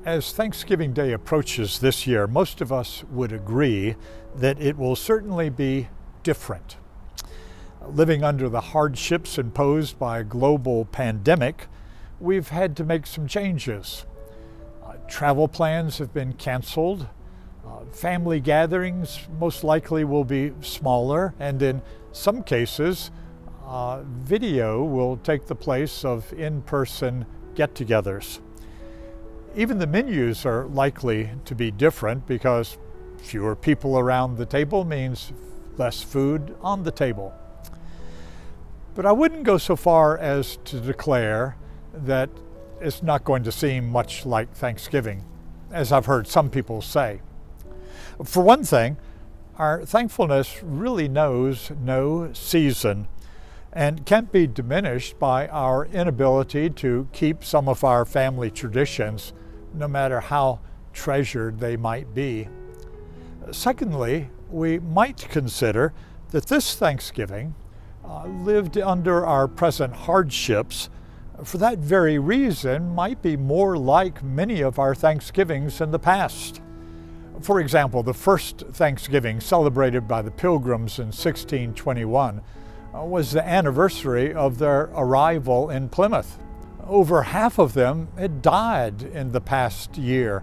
As Thanksgiving Day approaches this year, most of us would agree that it will certainly be different. Living under the hardships imposed by a global pandemic, we've had to make some changes. Travel plans have been canceled. Family gatherings most likely will be smaller, and in some cases, video will take the place of in-person get-togethers. Even the menus are likely to be different because fewer people around the table means less food on the table. But I wouldn't go so far as to declare that it's not going to seem much like Thanksgiving, as I've heard some people say. For one thing, our thankfulness really knows no season and can't be diminished by our inability to keep some of our family traditions, no matter how treasured they might be. Secondly, we might consider that this Thanksgiving lived under our present hardships for that very reason might be more like many of our Thanksgivings in the past. For example, the first Thanksgiving celebrated by the Pilgrims in 1621 was the anniversary of their arrival in Plymouth. Over half of them had died in the past year,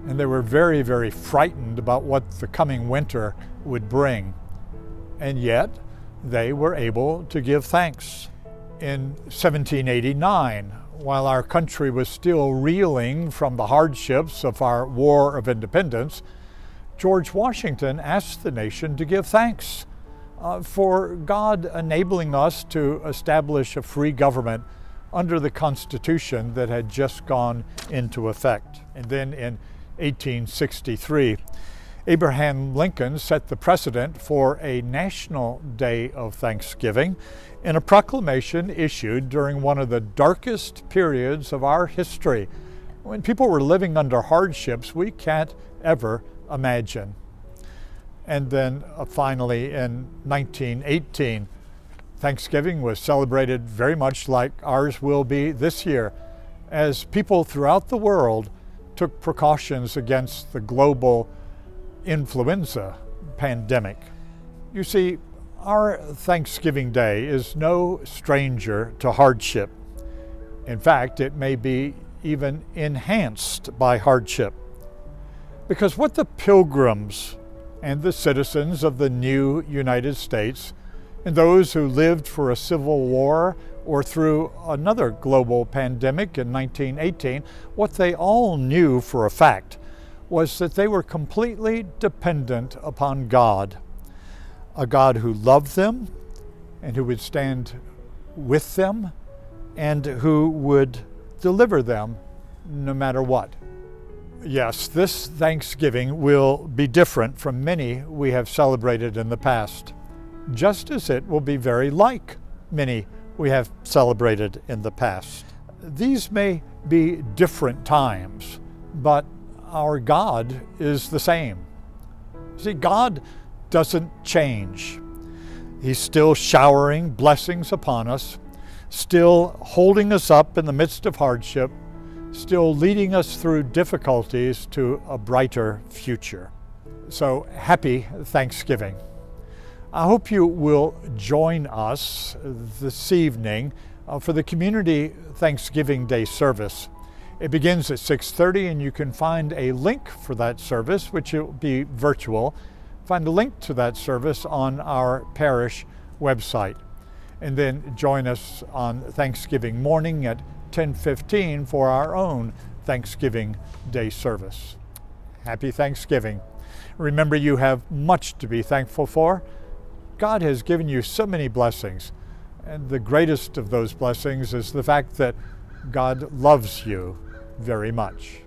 and they were very, very frightened about what the coming winter would bring. And yet, they were able to give thanks. In 1789, while our country was still reeling from the hardships of our War of Independence, George Washington asked the nation to give thanks for God enabling us to establish a free government under the Constitution that had just gone into effect. And then in 1863, Abraham Lincoln set the precedent for a national day of Thanksgiving in a proclamation issued during one of the darkest periods of our history, when people were living under hardships we can't ever imagine. And then finally in 1918, Thanksgiving was celebrated very much like ours will be this year, as people throughout the world took precautions against the global influenza pandemic. You see, our Thanksgiving Day is no stranger to hardship. In fact, it may be even enhanced by hardship. Because what the Pilgrims and the citizens of the new United States and those who lived for a civil war or through another global pandemic in 1918, what they all knew for a fact was that they were completely dependent upon God, a God who loved them and who would stand with them and who would deliver them no matter what. Yes, this Thanksgiving will be different from many we have celebrated in the past, just as it will be very like many we have celebrated in the past. These may be different times, but our God is the same. See, God doesn't change. He's still showering blessings upon us, still holding us up in the midst of hardship, still leading us through difficulties to a brighter future. So happy Thanksgiving. I hope you will join us this evening for the Community Thanksgiving Day service. It begins at 6:30, and you can find a link for that service, which will be virtual. Find a link to that service on our parish website. And then join us on Thanksgiving morning at 10:15 for our own Thanksgiving Day service. Happy Thanksgiving. Remember, you have much to be thankful for. God has given you so many blessings, and the greatest of those blessings is the fact that God loves you very much.